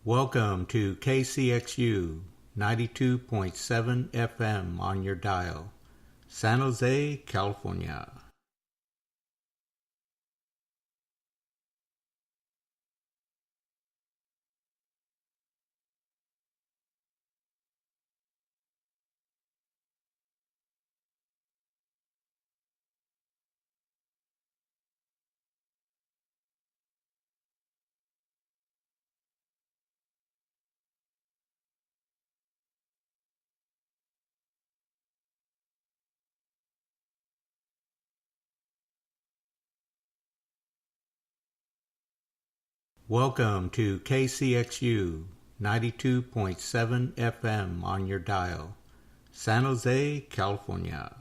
Welcome to KCXU 92.7 FM on your dial, San Jose, California. Welcome to KCXU 92.7 FM on your dial, San Jose, California.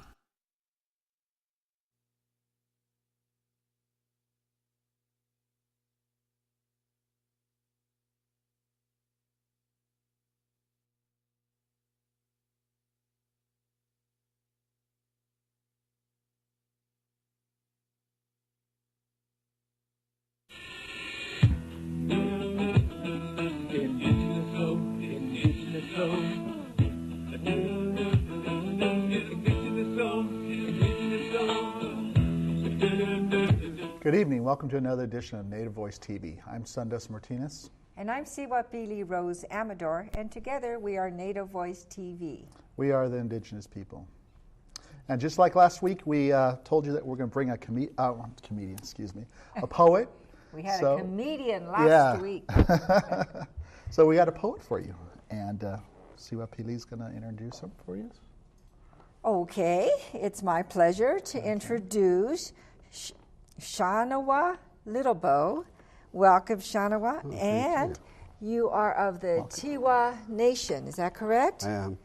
Good evening. Welcome to another edition of Native Voice TV. I'm Sundust Martinez. And I'm Cihuapilli Rose Amador, and together we are Native Voice TV. We are the indigenous people. And just like last week, we told you that we're going to bring a poet. We had a comedian last week. So we got a poet for you. And Cihuapilli's going to introduce him for you. Okay, it's my pleasure to introduce Shana Wa Littlebow. Welcome, Shana Wa. And you are of the Tigua Nation, is that correct? I am.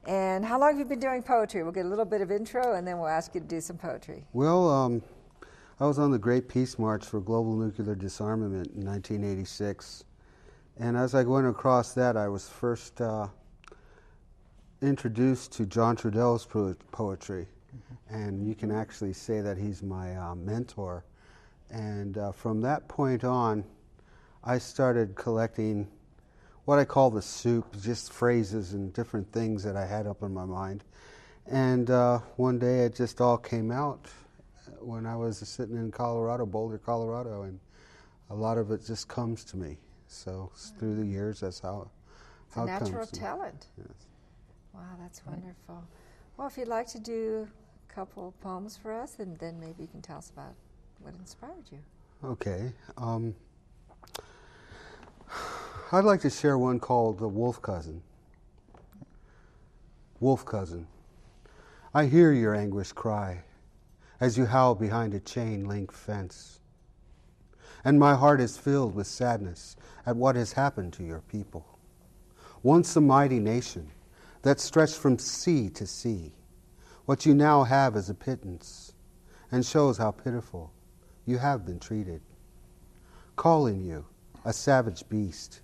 And how long have you been doing poetry? We'll get a little bit of intro and then we'll ask you to do some poetry. Well, I was on the Great Peace March for Global Nuclear Disarmament in 1986. And as I went across that, I was first introduced to John Trudell's poetry. And you can actually say that he's my mentor. And from that point on, I started collecting what I call the soup, just phrases and different things that I had up in my mind. And one day it just all came out when I was sitting in Colorado, Boulder, Colorado, and a lot of it just comes to me. So through the years, that's how it comes. Natural talent. Yes. Wow, that's wonderful. Well, if you'd like to do couple of poems for us, and then maybe you can tell us about what inspired you. Okay. I'd like to share one called The Wolf Cousin. Wolf Cousin, I hear your anguish cry as you howl behind a chain-link fence. And my heart is filled with sadness at what has happened to your people. Once a mighty nation that stretched from sea to sea, what you now have is a pittance, and shows how pitiful you have been treated. Calling you a savage beast,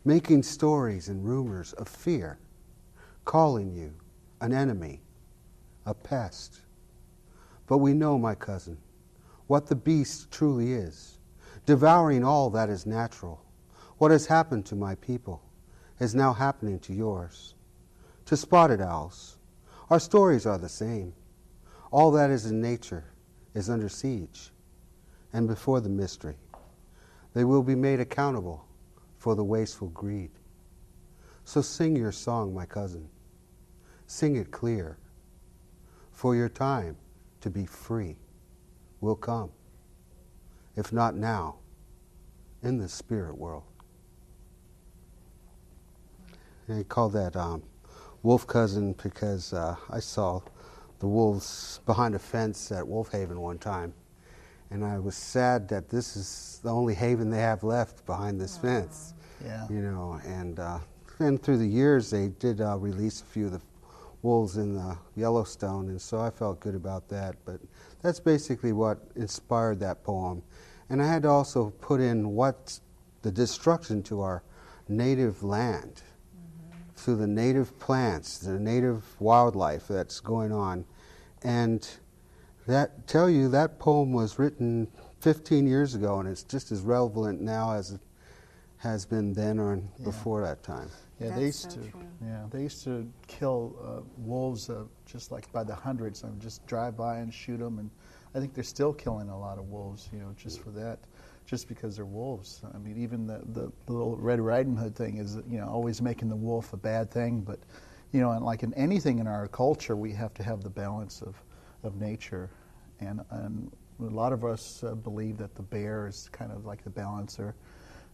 making stories and rumors of fear, calling you an enemy, a pest. But we know, my cousin, what the beast truly is, devouring all that is natural. What has happened to my people is now happening to yours, to spotted owls. Our stories are the same. All that is in nature is under siege, and before the mystery, they will be made accountable for the wasteful greed. So sing your song, my cousin. Sing it clear, for your time to be free will come, if not now, in the spirit world. And I call that Wolf Cousin because I saw the wolves behind a fence at Wolf Haven one time, and I was sad that this is the only haven they have left behind this fence. Yeah. You know, and then through the years they did release a few of the wolves in the Yellowstone, and so I felt good about that. But that's basically what inspired that poem. And I had to also put in what the destruction to our native land, to the native plants, the native wildlife that's going on. And that poem was written 15 years ago, and it's just as relevant now as it has been then or before that time. Yeah, That's they used so to. true. Yeah, they used to kill wolves just like by the hundreds, and just drive by and shoot them. And I think they're still killing a lot of wolves, just for that, just because they're wolves. I mean, even the little Red Riding Hood thing is, always making the wolf a bad thing. But, and like in anything in our culture, we have to have the balance of nature, and a lot of us believe that the bear is kind of like the balancer.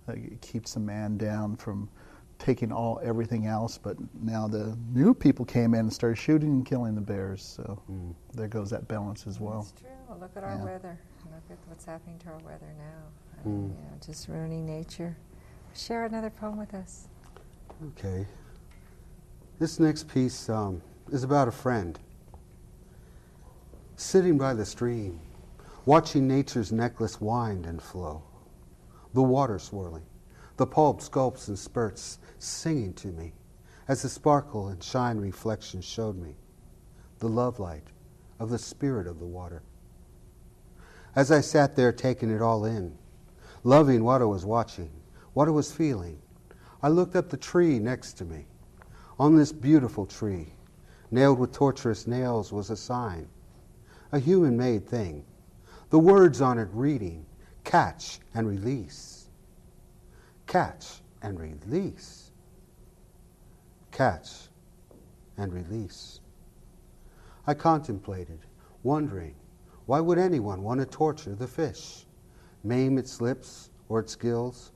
It keeps the man down from taking everything else, but now the new people came in and started shooting and killing the bears, so there goes that balance as well. That's true. Well, look at our weather. Look at what's happening to our weather now. I mean, just ruining nature. Share another poem with us. Okay. This next piece is about a friend. Sitting by the stream, watching nature's necklace wind and flow, the water swirling, the pulp sculpts and spurts singing to me as the sparkle and shine reflection showed me the love light of the spirit of the water. As I sat there taking it all in, loving what I was watching, what I was feeling, I looked up the tree next to me. On this beautiful tree, nailed with torturous nails, was a sign, a human-made thing. The words on it reading, catch and release. Catch and release. Catch and release. I contemplated, wondering, why would anyone want to torture the fish, maim its lips or its gills?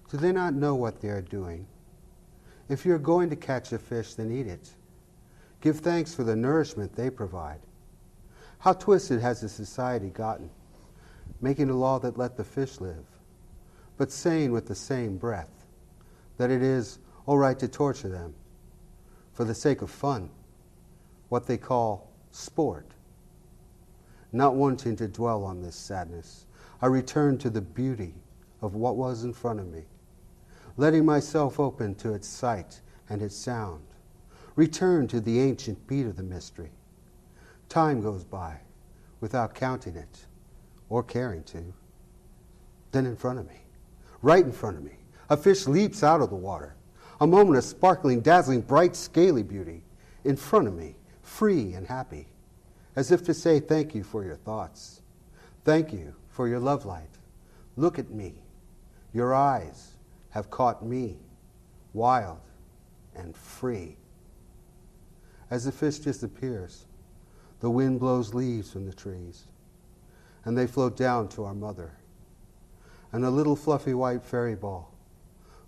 Do they not know what they are doing? If you're going to catch a fish, then eat it. Give thanks for the nourishment they provide. How twisted has the society gotten, making a law that let the fish live, but saying with the same breath that it is all right to torture them for the sake of fun, what they call sport. Not wanting to dwell on this sadness, I returned to the beauty of what was in front of me, letting myself open to its sight and its sound, return to the ancient beat of the mystery. Time goes by without counting it or caring to. Then in front of me, right in front of me, a fish leaps out of the water. A moment of sparkling, dazzling, bright, scaly beauty. In front of me, free and happy, as if to say thank you for your thoughts. Thank you for your love light. Look at me. Your eyes have caught me, wild and free. As the fish disappears, the wind blows leaves from the trees, and they float down to our mother. And a little fluffy white fairy ball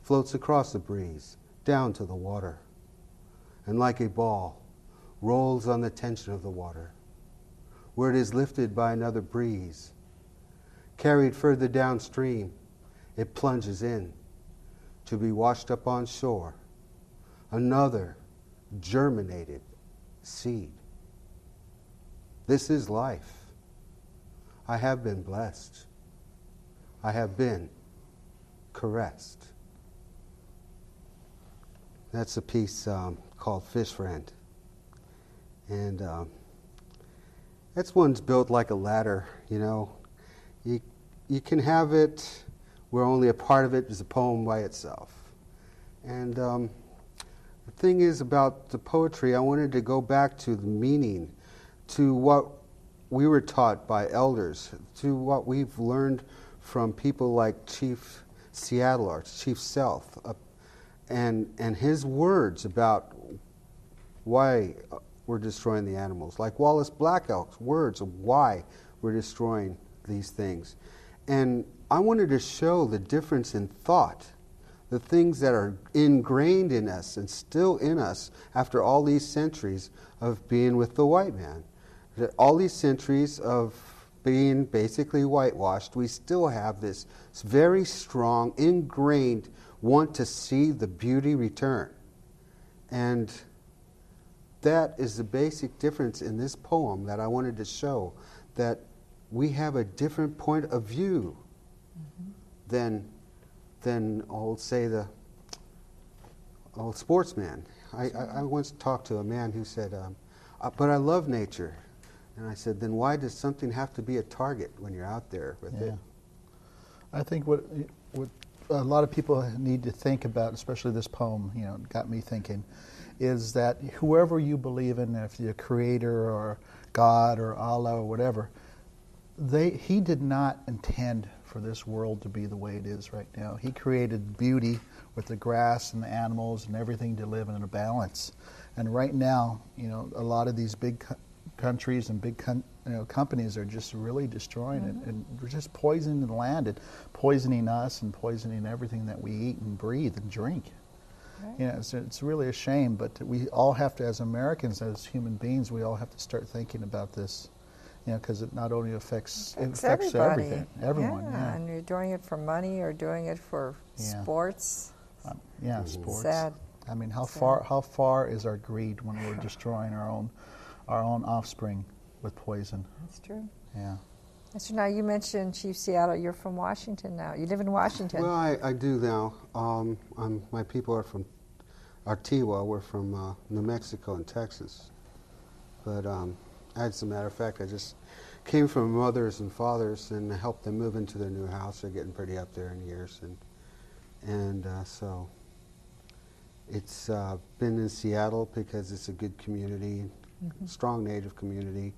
floats across the breeze down to the water, and like a ball rolls on the tension of the water, where it is lifted by another breeze. Carried further downstream, it plunges in to be washed up on shore, another germinated seed. This is life. I have been blessed. I have been caressed. That's a piece called Fish Friend. And that's one's built like a ladder, You can have it where only a part of it is a poem by itself. And the thing is about the poetry, I wanted to go back to the meaning, to what we were taught by elders, to what we've learned from people like Chief Seattle or Chief South, and his words about why we're destroying the animals, like Wallace Black Elk's words of why we're destroying these things. And I wanted to show the difference in thought, the things that are ingrained in us and still in us after all these centuries of being with the white man. That all these centuries of being basically whitewashed, we still have this very strong, ingrained want to see the beauty return. And that is the basic difference in this poem that I wanted to show, that we have a different point of view than say, the old sportsman. I once talked to a man who said, but I love nature. And I said, then why does something have to be a target when you're out there with it? I think what a lot of people need to think about, especially this poem, got me thinking, is that whoever you believe in, if you're a creator or God or Allah or whatever, he did not intend for this world to be the way it is right now. He created beauty with the grass and the animals and everything to live in a balance. And right now, a lot of these big countries and big companies are just really destroying it, and we're just poisoning the land and poisoning us and poisoning everything that we eat and breathe and drink. Right. It's really a shame, but we all have to, as Americans, as human beings, we all have to start thinking about this, because it not only affects everything, everyone. Yeah, and you're doing it for money or doing it for sports. Sports. Sad. I mean, how far is our greed when we're destroying our own offspring with poison? That's true. Yeah. So now you mentioned Chief Seattle. You're from Washington now. You live in Washington. Well, I do now. My people are from Tigua. We're from New Mexico and Texas. But as a matter of fact, I just came from mothers and fathers and helped them move into their new house. They're getting pretty up there in years, and so it's been in Seattle because it's a good community, strong Native community.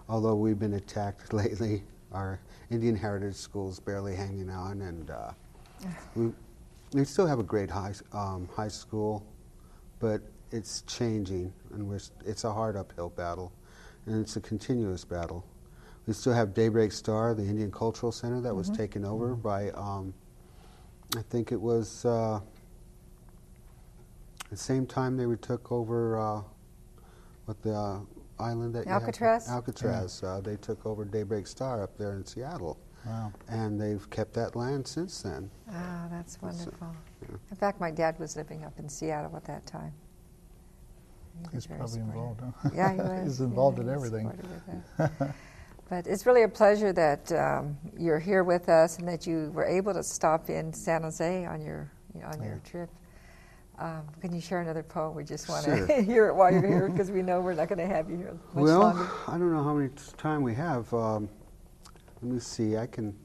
Although we've been attacked lately, our Indian Heritage School is barely hanging on, and we still have a great high school, but it's changing, and it's a hard uphill battle, and it's a continuous battle. We still have Daybreak Star, the Indian Cultural Center, that was taken over by, I think it was the same time they took over the island that Alcatraz? Alcatraz. They took over Daybreak Star up there in Seattle. Wow. And they've kept that land since then. Ah, that's wonderful. In fact, my dad was living up in Seattle at that time. He's probably involved, huh? Yeah, he was. He's involved in everything. But it's really a pleasure that you're here with us and that you were able to stop in San Jose on your trip. Can you share another poem? We just want to hear it while you're here, because we know we're not going to have you here much longer. I don't know how much time we have. Let me see. I can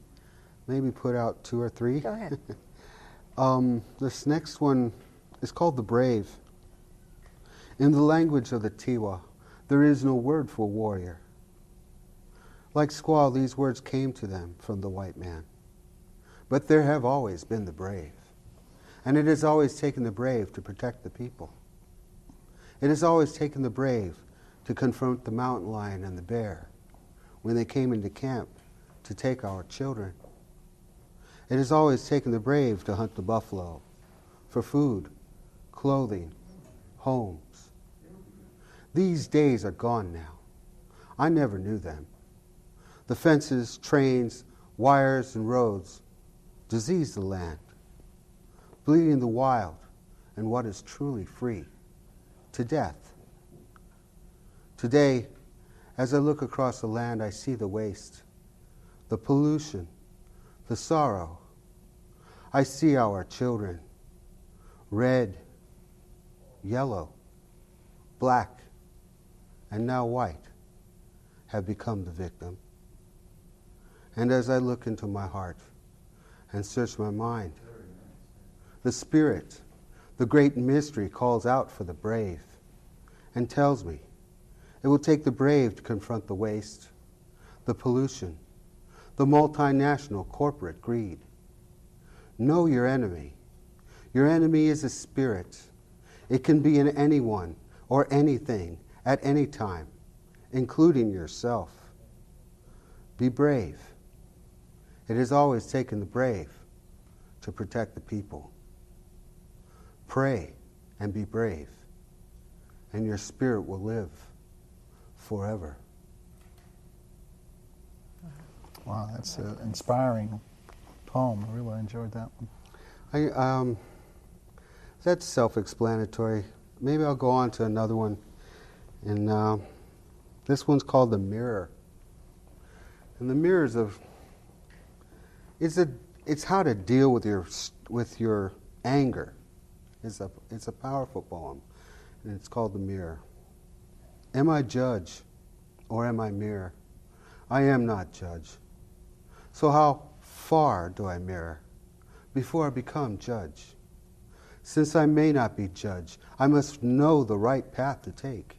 maybe put out 2 or 3. Go ahead. This next one is called The Brave. In the language of the Tigua, there is no word for warrior. Like Squaw, these words came to them from the white man. But there have always been the brave. And it has always taken the brave to protect the people. It has always taken the brave to confront the mountain lion and the bear when they came into camp to take our children. It has always taken the brave to hunt the buffalo for food, clothing, homes. These days are gone now. I never knew them. The fences, trains, wires, and roads disease the land, bleeding the wild and what is truly free to death. Today, as I look across the land, I see the waste, the pollution, the sorrow. I see our children, red, yellow, black, and now white, have become the victim. And as I look into my heart and search my mind, the Spirit, the great mystery, calls out for the brave and tells me it will take the brave to confront the waste, the pollution, the multinational corporate greed. Know your enemy. Your enemy is a spirit. It can be in anyone or anything at any time, including yourself. Be brave. It has always taken the brave to protect the people. Pray and be brave, and your spirit will live forever. Wow, that's an inspiring poem. I really enjoyed that one. That's self-explanatory. Maybe I'll go on to another one. And this one's called The Mirror. And the mirror is it's how to deal with your anger. It's a powerful poem, and it's called The Mirror. Am I judge, or am I mirror? I am not judge. So how far do I mirror before I become judge. Since I may not be judge, I must know the right path to take.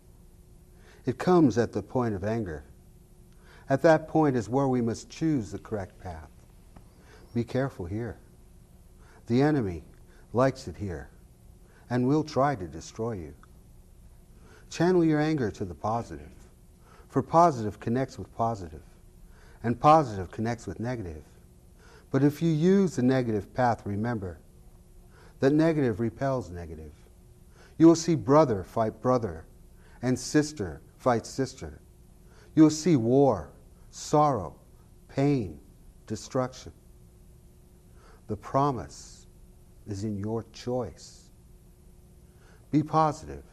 It comes at the point of anger. At that point is where we must choose the correct path. Be careful here. The enemy likes it here and will try to destroy you. Channel your anger to the positive, for positive connects with positive, and positive connects with negative. But if you use the negative path, remember that negative repels negative. You will see brother fight brother, and sister fight sister. You will see war, sorrow, pain, destruction. The promise is in your choice. Be positive.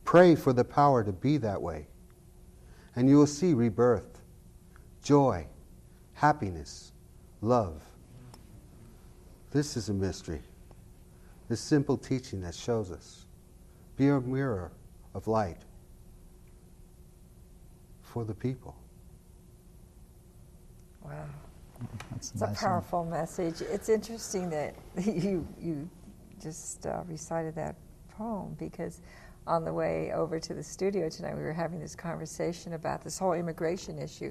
Pray for the power to be that way, and you will see rebirth, joy, happiness, love. This is a mystery, this simple teaching that shows us. Be a mirror of light for the people. Wow. That's It's nice a powerful message. It's interesting that you just recited that poem, because on the way over to the studio tonight we were having this conversation about this whole immigration issue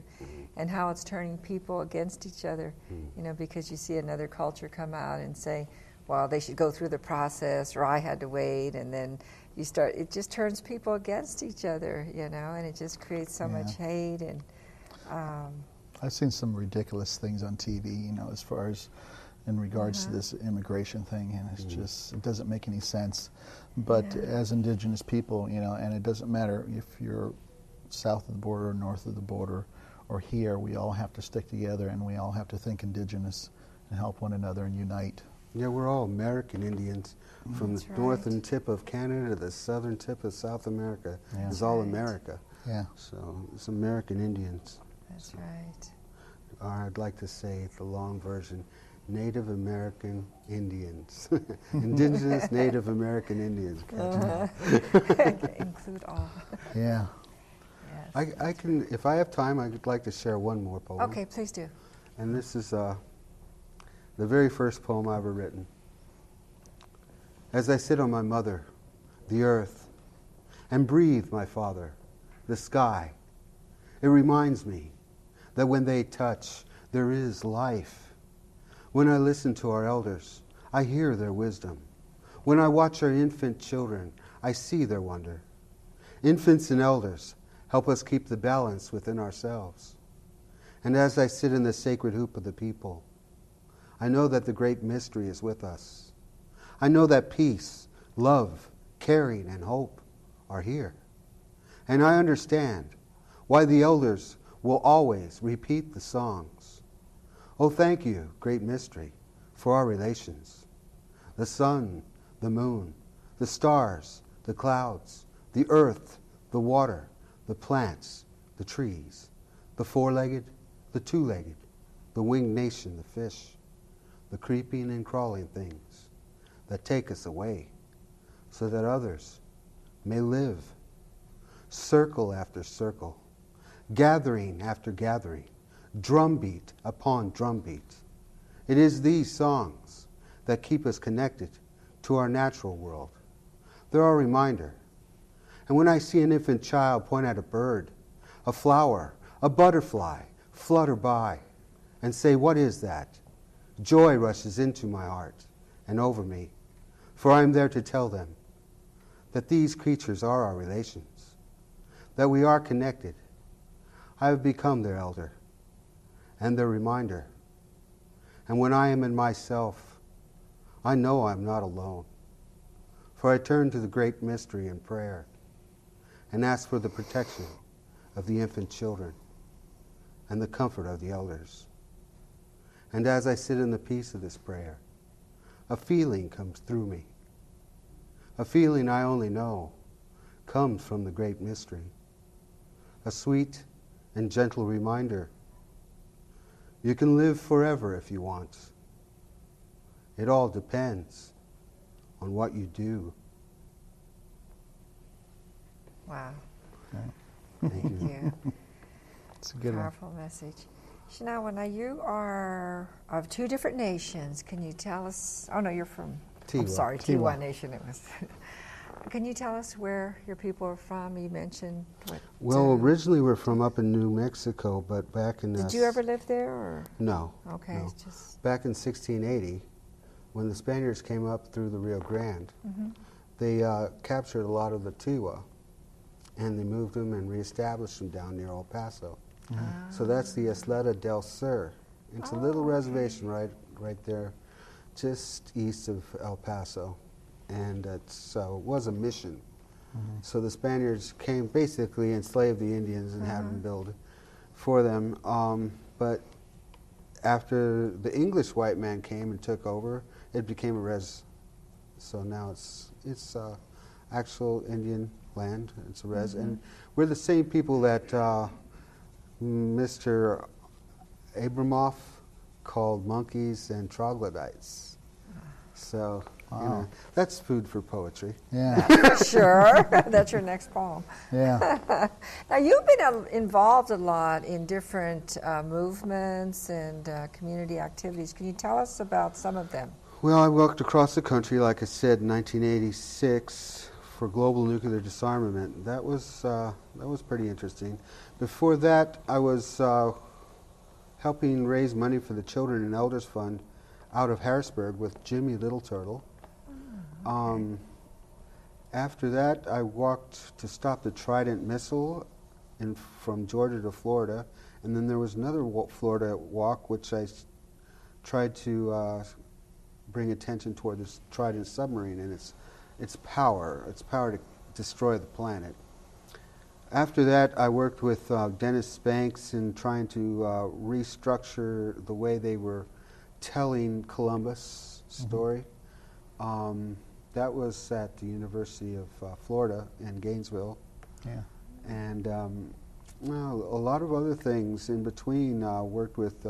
and how it's turning people against each other, you know, because you see another culture come out and say, well, they should go through the process, or I had to wait, and then you start, it just turns people against each other, you know, and it just creates so much hate. And I've seen some ridiculous things on TV, you know, as far as in regards to this immigration thing, and it's just, it doesn't make any sense. But as indigenous people, you know, and it doesn't matter if you're south of the border or north of the border or here, we all have to stick together, and we all have to think indigenous and help one another and unite. Yeah, we're all American Indians. From the northern tip of Canada to the southern tip of South America. It's all America. Yeah. So it's American Indians. that's right. Or I'd like to say the long version, Native American Indians. Indigenous Native American Indians. Include all. Yeah. Yes. I can, if I have time, I'd like to share one more poem. Okay, please do. And this is the very first poem I've ever written. As I sit on my mother, the earth, and breathe, my father, the sky, it reminds me that when they touch, there is life. When I listen to our elders, I hear their wisdom. When I watch our infant children, I see their wonder. Infants and elders help us keep the balance within ourselves. And as I sit in the sacred hoop of the people, I know that the great mystery is with us. I know that peace, love, caring, and hope are here. And I understand why the elders will always repeat the songs. Oh, thank you, great mystery, for our relations. The sun, the moon, the stars, the clouds, the earth, the water, the plants, the trees, the four-legged, the two-legged, the winged nation, the fish, the creeping and crawling things that take us away so that others may live. Circle after circle, gathering after gathering, drumbeat upon drumbeat. It is these songs that keep us connected to our natural world. They're our reminder. And when I see an infant child point at a bird, a flower, a butterfly flutter by and say, "What is that?" joy rushes into my heart and over me, for I am there to tell them that these creatures are our relations, that we are connected. I have become their elder and their reminder. And when I am in myself, I know I am not alone, for I turn to the great mystery in prayer and ask for the protection of the infant children and the comfort of the elders. And as I sit in the peace of this prayer, a feeling comes through me. A feeling I only know comes from the great mystery. A sweet and gentle reminder. You can live forever if you want. It all depends on what you do. Wow. Okay. Thank you. Thank you. It's a good one. Powerful message. Shana Wa, now you are of two different nations. Can you tell us? Oh no, you're from. Tigua. I'm sorry, Tigua. Tigua Nation. It was. Can you tell us where your people are from? You mentioned what. Well, originally we're from up in New Mexico, but back in Did you ever live there, or? No. Okay, no. it's just. Back in 1680, when the Spaniards came up through the Rio Grande, they captured a lot of the Tigua, and they moved them and reestablished them down near El Paso. So that's the Isleta del Sur. It's a little reservation right there, just east of El Paso, and it was a mission. So the Spaniards came, basically enslaved the Indians and had them build for them. But after the English white man came and took over, it became a res. So now it's actual Indian land. It's a res, and we're the same people that Mr. Abramoff called monkeys and troglodytes. So you know, that's food for poetry. Yeah. Sure, that's your next poem. Yeah. Now you've been involved a lot in different movements and community activities. Can you tell us about some of them? Well, I walked across the country, like I said, in 1986 for Global Nuclear Disarmament. That was pretty interesting. Before that, I was helping raise money for the Children and Elders Fund out of Harrisburg with Jimmy Little Turtle. After that, I walked to stop the Trident missile from Georgia to Florida, and then there was another Florida walk, which I tried to bring attention toward this Trident submarine and its power to destroy the planet. After that, I worked with Dennis Spanks in trying to restructure the way they were telling Columbus' story. That was at the University of Florida in Gainesville. Yeah. And well, a lot of other things in between. Worked with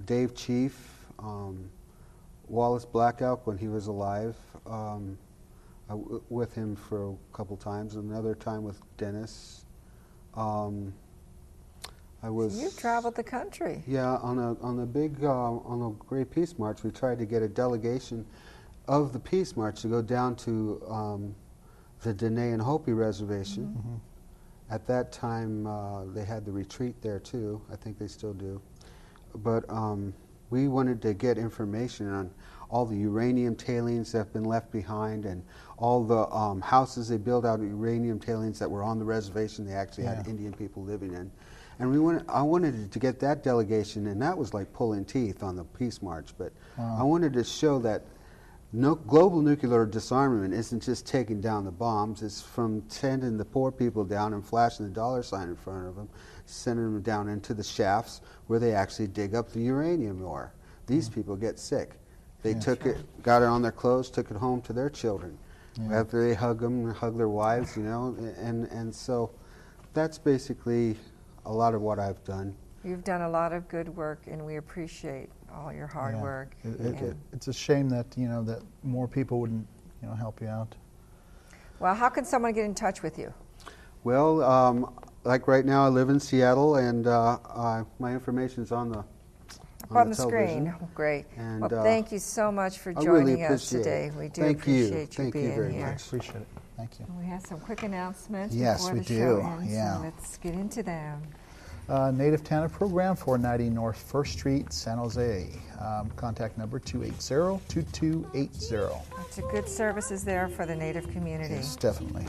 Dave Chief, Wallace Black Elk when he was alive. With him for a couple times, another time with Dennis. I was. So you've traveled the country. Yeah, on a Great Peace March, we tried to get a delegation of the Peace March to go down to the Dene and Hopi Reservation. At that time, they had the retreat there too. I think they still do. But we wanted to get information on all the uranium tailings that have been left behind and all the houses they built out of uranium tailings that were on the reservation they actually had Indian people living in. And I wanted to get that delegation, and that was like pulling teeth on the Peace March, but I wanted to show that global nuclear disarmament isn't just taking down the bombs, it's from sending the poor people down and flashing the dollar sign in front of them, sending them down into the shafts where they actually dig up the uranium ore. These people get sick. They took it, got it on their clothes, took it home to their children. After they hug them, hug their wives, you know, and so that's basically a lot of what I've done. You've done a lot of good work, and we appreciate all your hard work. It's a shame that that more people wouldn't help you out. Well, how can someone get in touch with you? Well, like right now, I live in Seattle, and my information is on the on the screen. Oh, great. And, well, thank you so much for I joining really us today. We do appreciate you being very here. much. Appreciate it. Thank you. We have some quick announcements Yes, before we the show do. ends, Yeah. so let's get into them. Native Tanner Program, 490 North 1st Street, San Jose. Contact number 280-2280. Lots of good services there for the Native community. Yes, definitely.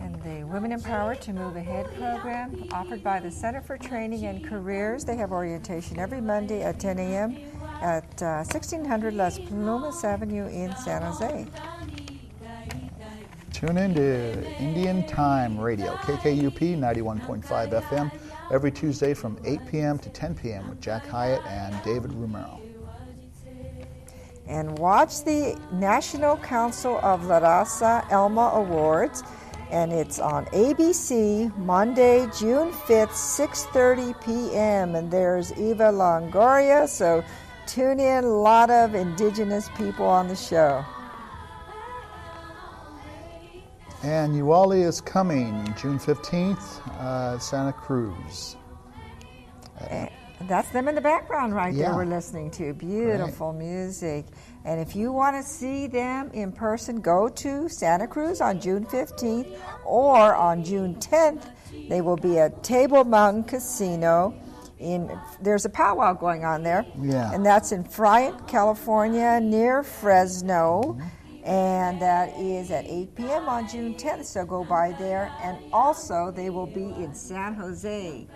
And the Women Empowered to Move Ahead program offered by the Center for Training and Careers. They have orientation every Monday at 10 a.m. at 1600 Las Plumas Avenue in San Jose. Tune in to Indian Time Radio, KKUP 91.5 FM, every Tuesday from 8 p.m. to 10 p.m. with Jack Hyatt and David Romero. And watch the National Council of La Raza Elma Awards, and it's on ABC Monday, June 5th, 6:30 p.m. And there's Eva Longoria, so tune in. A lot of indigenous people on the show. And Uwali is coming June 15th, Santa Cruz. And that's them in the background right there Yeah. we're listening to. Beautiful music. And if you want to see them in person, go to Santa Cruz on June 15th or on June 10th. They will be at Table Mountain Casino. There's a powwow going on there. Yeah. And that's in Friant, California, near Fresno. And that is at 8 p.m. on June 10th, so go by there. And also, they will be in San Jose.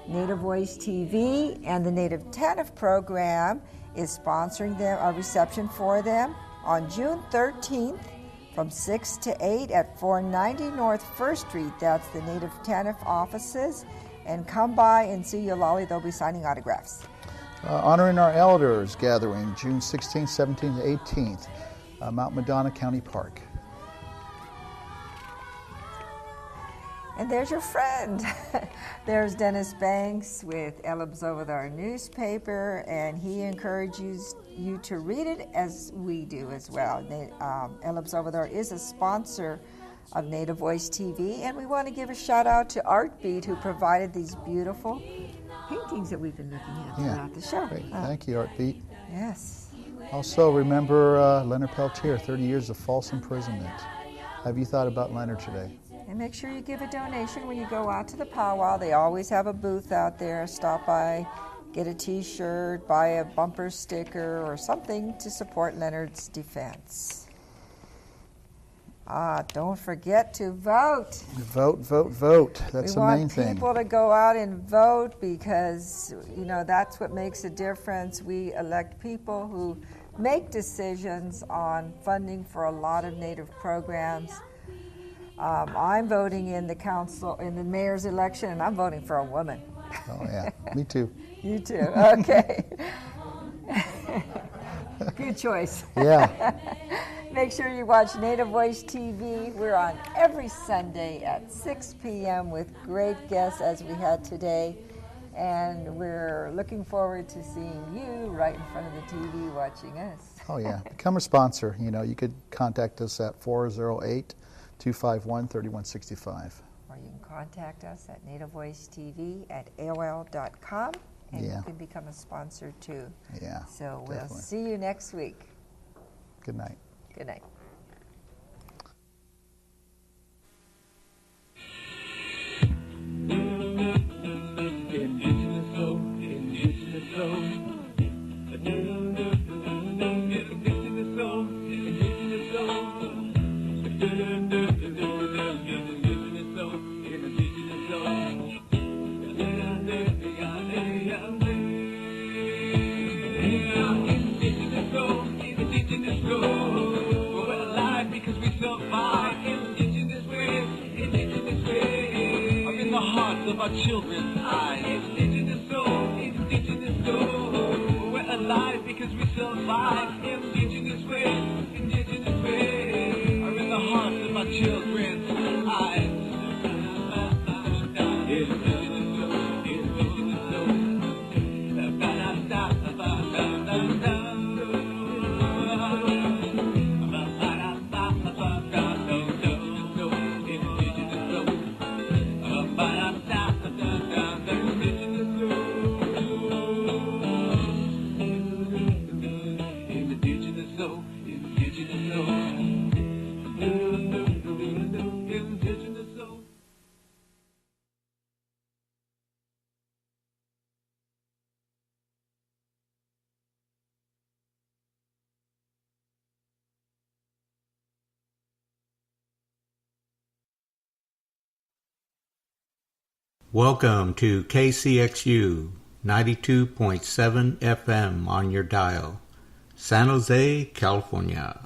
Native Voice TV and the Native TANF program is sponsoring them a reception for them on June 13th from 6 to 8 at 490 North 1st Street. That's the Native TANF offices. And come by and see Yolali. They'll be signing autographs. Honoring Our Elders gathering June 16th, 17th, and 18th, Mount Madonna County Park. And there's your friend. There's Dennis Banks with El Observador newspaper, and he encourages you to read it as we do as well. El Observador is a sponsor of Native Voice TV, and we want to give a shout out to Artbeat, who provided these beautiful paintings that we've been looking at throughout the show. Great. Thank you, Artbeat. Yes. Also, remember Leonard Peltier, 30 years of false imprisonment. Have you thought about Leonard today? And make sure you give a donation when you go out to the powwow. They always have a booth out there. Stop by, get a t-shirt, buy a bumper sticker or something to support Leonard's defense. Don't forget to vote. Vote, vote, vote. That's the main thing. We want people to go out and vote because, that's what makes a difference. We elect people who make decisions on funding for a lot of Native programs. I'm voting in the mayor's election, and I'm voting for a woman. Oh, yeah. Me too. You too. Okay. Good choice. Yeah. Make sure you watch Native Voice TV. We're on every Sunday at 6 p.m. with great guests as we had today. And we're looking forward to seeing you right in front of the TV watching us. Oh, yeah. Become a sponsor. You could contact us at 408-251-3165. Or you can contact us at nativevoicetv@aol.com, and you can become a sponsor too. Yeah. So we'll definitely. see you next week. Good night. Good night. Of our children's eyes. Indigenous soul, indigenous soul. We're alive because we survive. Indigenous ways are in the hearts of our children's eyes. Indigenous soul, indigenous soul. Welcome to KCXU 92.7 FM on your dial, San Jose, California.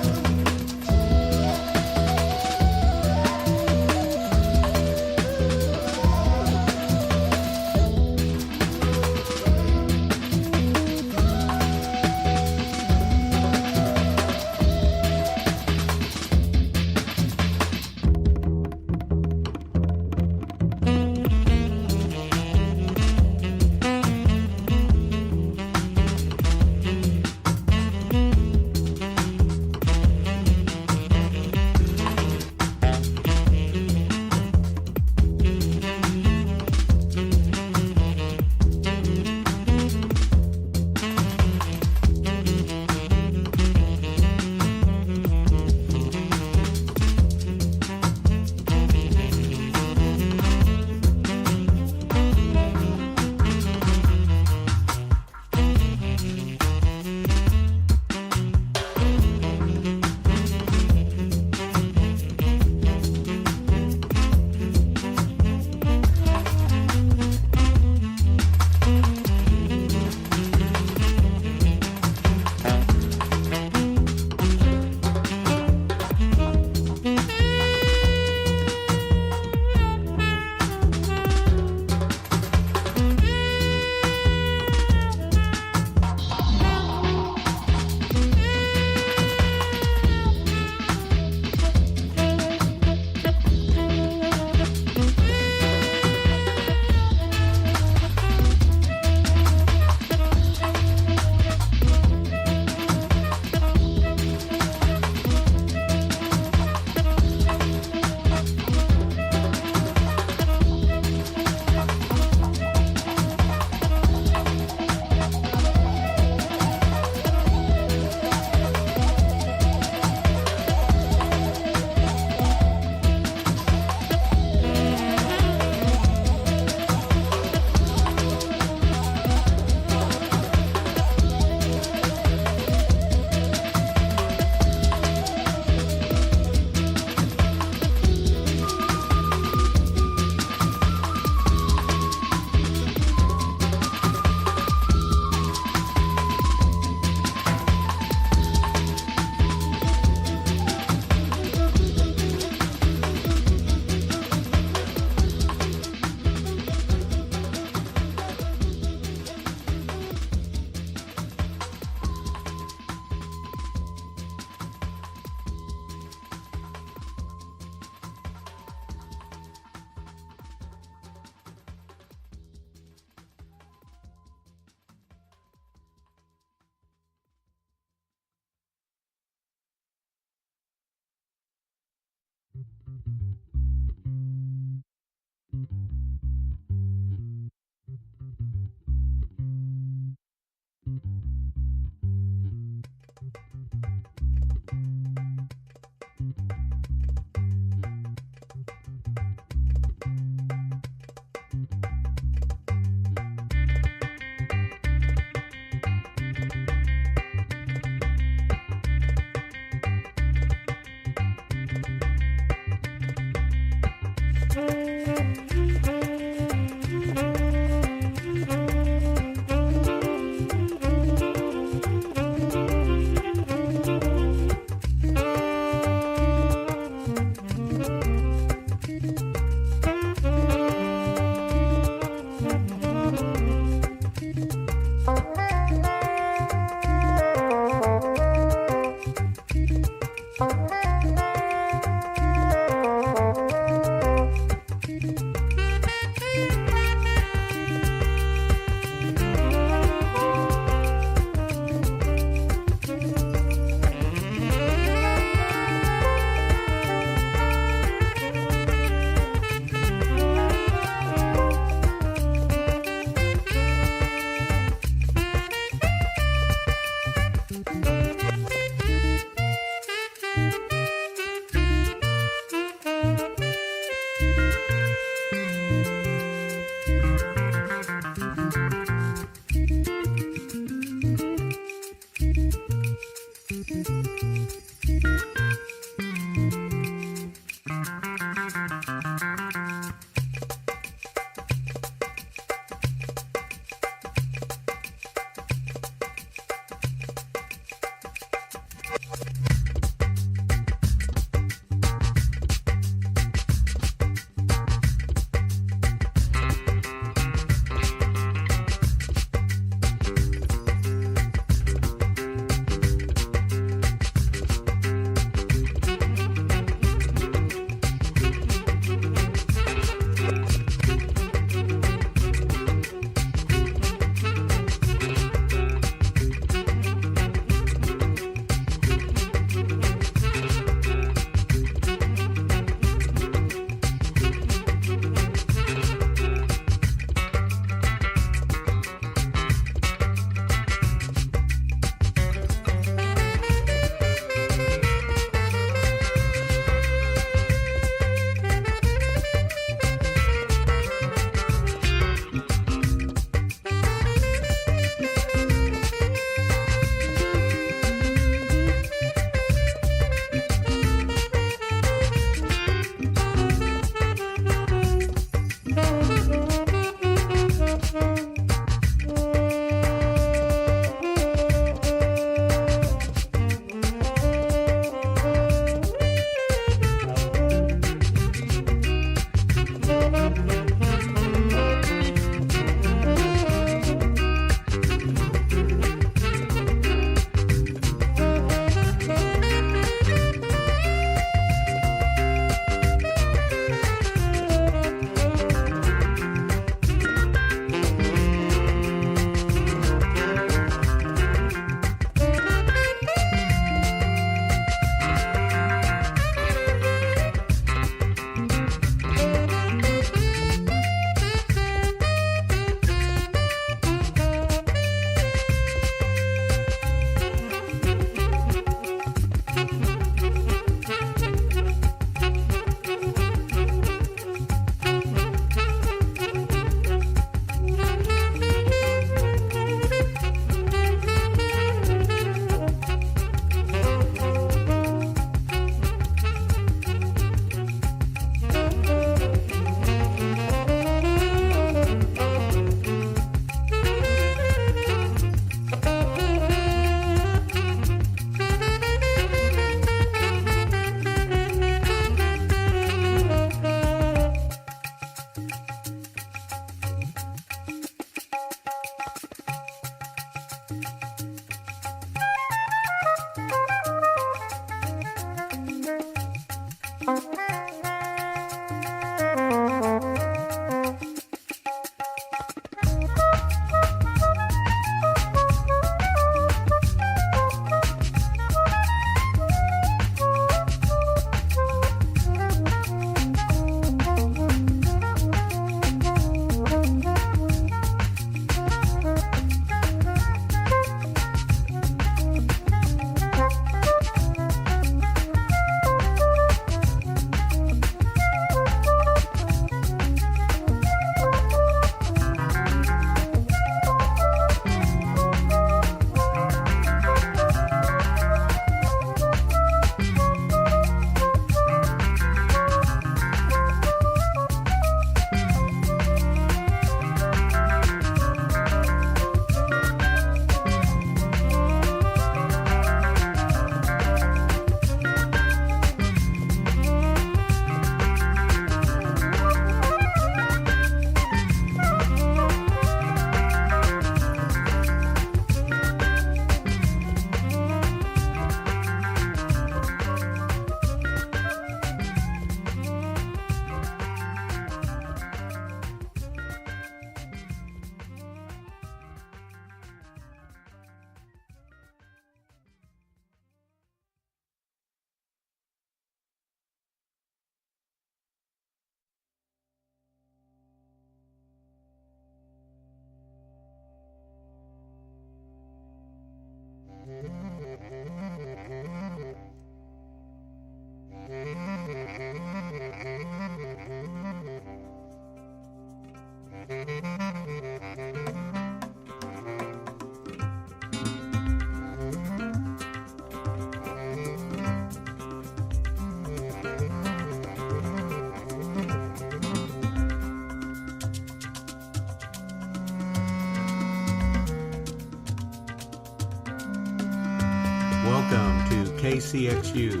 Welcome to KCXU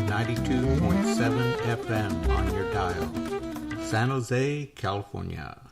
92.7 FM on your dial, San Jose, California.